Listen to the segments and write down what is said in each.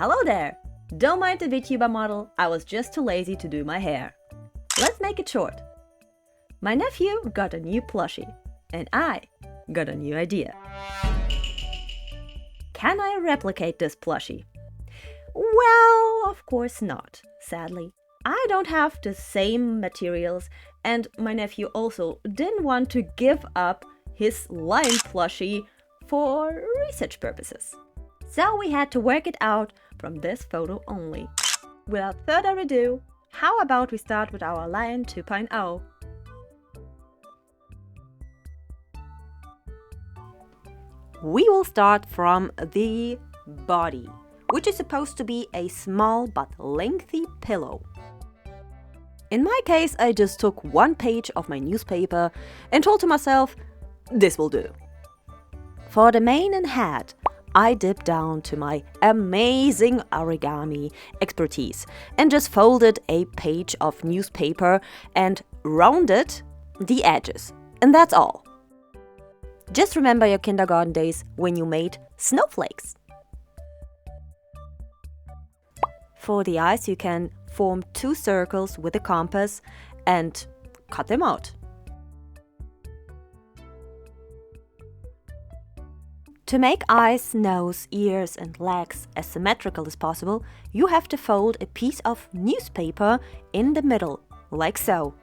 Hello there! Don't mind the VTuber model, I was just too lazy to do my hair. Let's make it short. My nephew got a new plushie, and I got a new idea. Can I replicate this plushie? Well, of course not, sadly. I don't have the same materials, and my nephew also didn't want to give up his lion plushie for research purposes. So we had to work it out from this photo only. Without further ado, how about we start with our Lion 2.0? We will start from the body, which is supposed to be a small but lengthy pillow. In my case, I just took one page of my newspaper and told to myself, this will do. For the mane and head, I dipped down to my amazing origami expertise and just folded a page of newspaper and rounded the edges. And that's all. Just remember your kindergarten days when you made snowflakes. For the eyes, you can form 2 circles with a compass and cut them out. To make eyes, nose, ears and legs as symmetrical as possible, you have to fold a piece of newspaper in the middle, like so.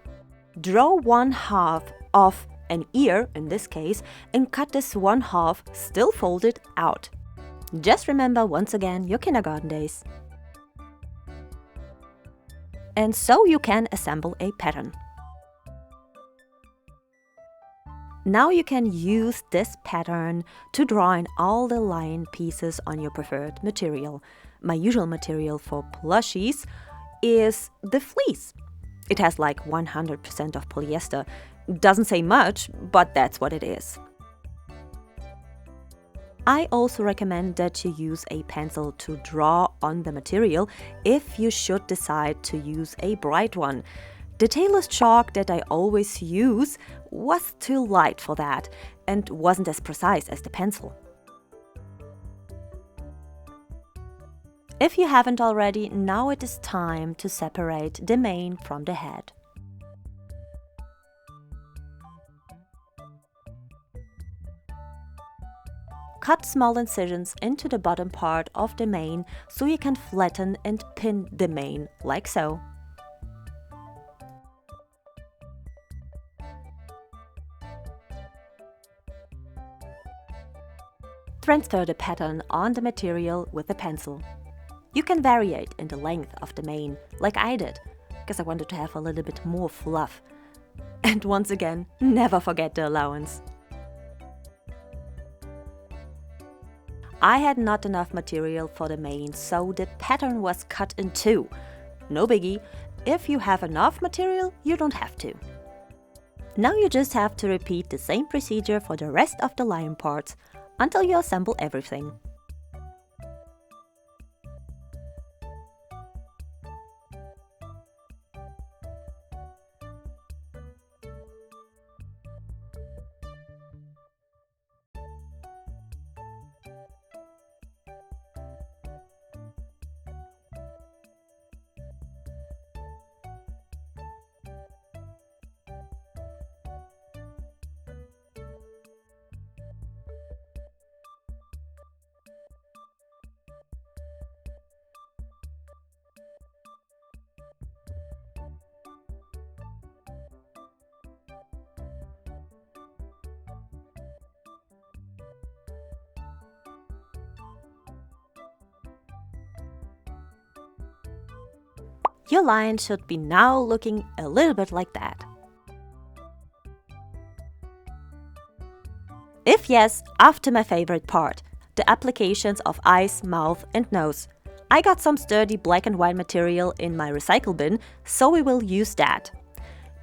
Draw 1/2 of an ear, in this case, and cut this 1/2 still folded out. Just remember once again your kindergarten days. And so you can assemble a pattern. Now you can use this pattern to draw in all the lion pieces on your preferred material. My usual material for plushies is the fleece. It has like 100% of polyester. Doesn't say much, but that's what it is. I also recommend that you use a pencil to draw on the material if you should decide to use a bright one. The tailless chalk that I always use was too light for that and wasn't as precise as the pencil. If you haven't already, now it is time to separate the mane from the head. Cut small incisions into the bottom part of the mane so you can flatten and pin the mane, like so. Transfer the pattern on the material with a pencil. You can vary it in the length of the mane, like I did, because I wanted to have a little bit more fluff. And once again, never forget the allowance. I had not enough material for the mane, so the pattern was cut in 2. No biggie, if you have enough material, you don't have to. Now you just have to repeat the same procedure for the rest of the lion parts until you assemble everything. Your lion should be now looking a little bit like that. If yes, after my favorite part, the applications of eyes, mouth and nose. I got some sturdy black and white material in my recycle bin, so we will use that.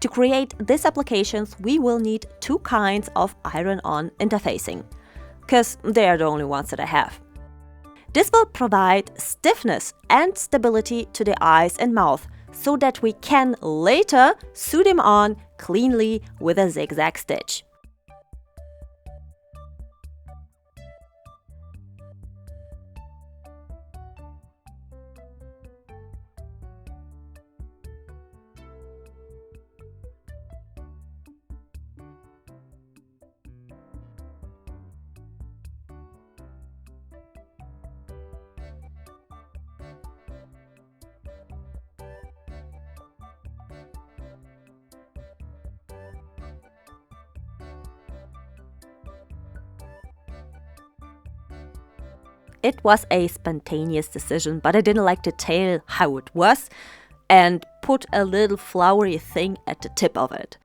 To create these applications, we will need 2 kinds of iron-on interfacing, because they are the only ones that I have. This will provide stiffness and stability to the eyes and mouth, so that we can later sew them on cleanly with a zigzag stitch. It was a spontaneous decision, but I didn't like to tell how it was and put a little flowery thing at the tip of it.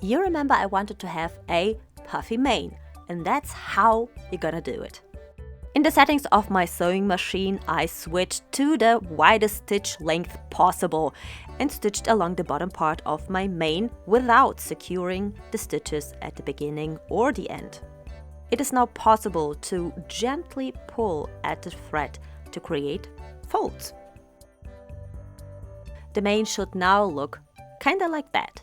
You remember I wanted to have a puffy mane, and that's how you're gonna do it. In the settings of my sewing machine, I switched to the widest stitch length possible and stitched along the bottom part of my mane without securing the stitches at the beginning or the end. It is now possible to gently pull at the thread to create folds. The mane should now look kinda like that.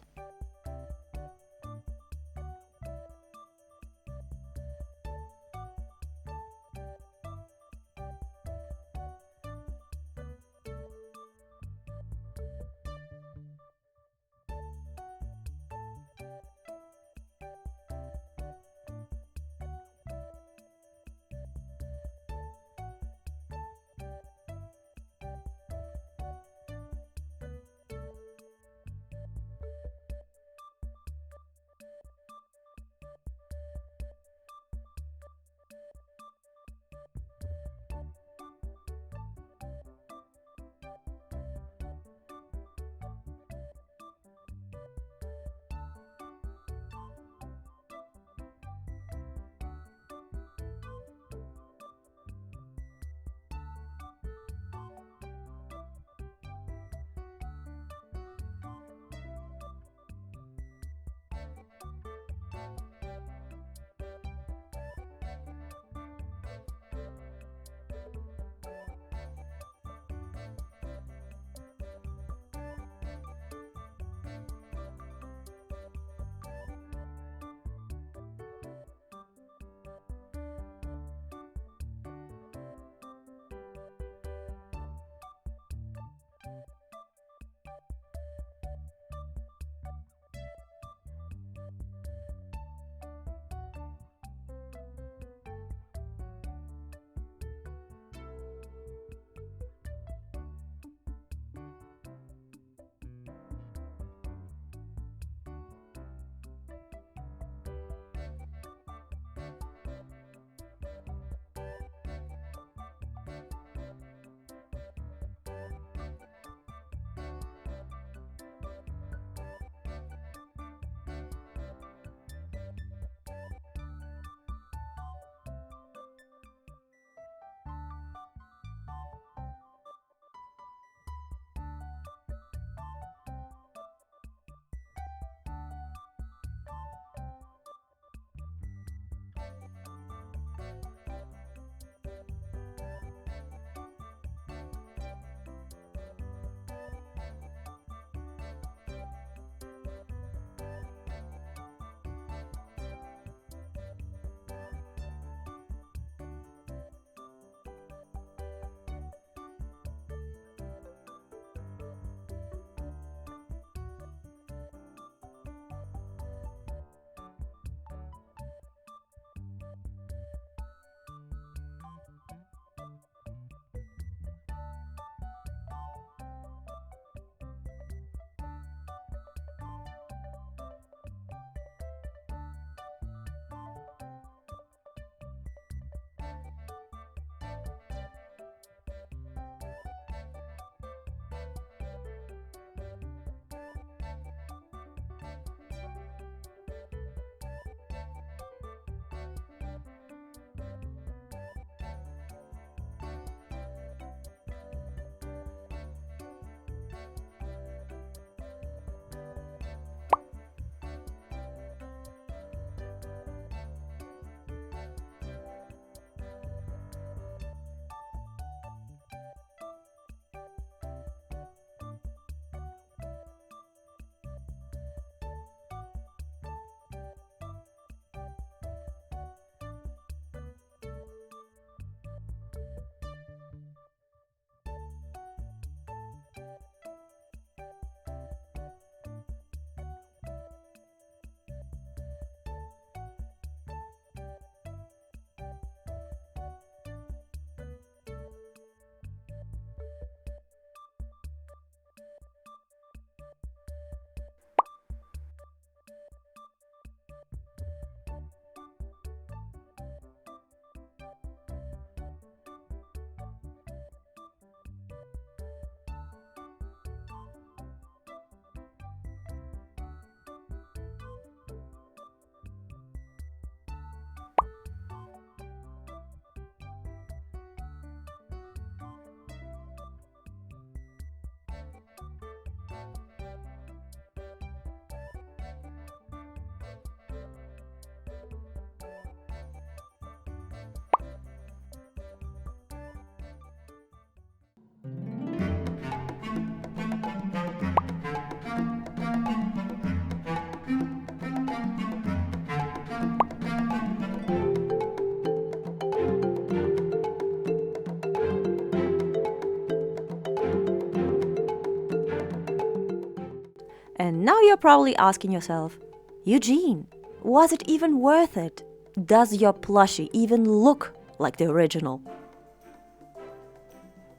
And now you're probably asking yourself, Eugene, was it even worth it? Does your plushie even look like the original?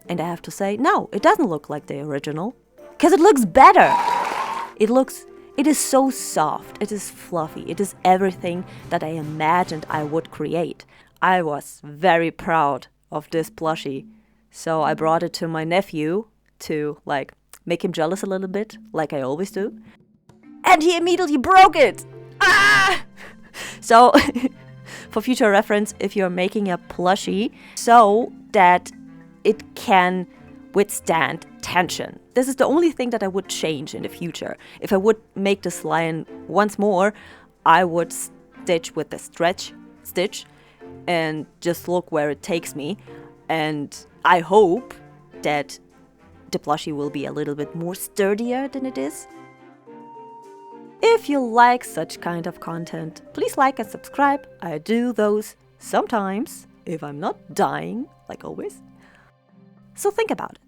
And I have to say, no, it doesn't look like the original. Because it looks better. It is so soft, it is fluffy, it is everything that I imagined I would create. I was very proud of this plushie. So I brought it to my nephew to make him jealous a little bit, like I always do. And he immediately broke it! Ah! So, for future reference, if you're making a plushie so that it can withstand tension. This is the only thing that I would change in the future. If I would make this lion once more, I would stitch with the stretch stitch and just look where it takes me. And I hope that the plushie will be a little bit more sturdier than it is. If you like such kind of content, please like and subscribe. I do those sometimes, if I'm not dying, like always. So think about it.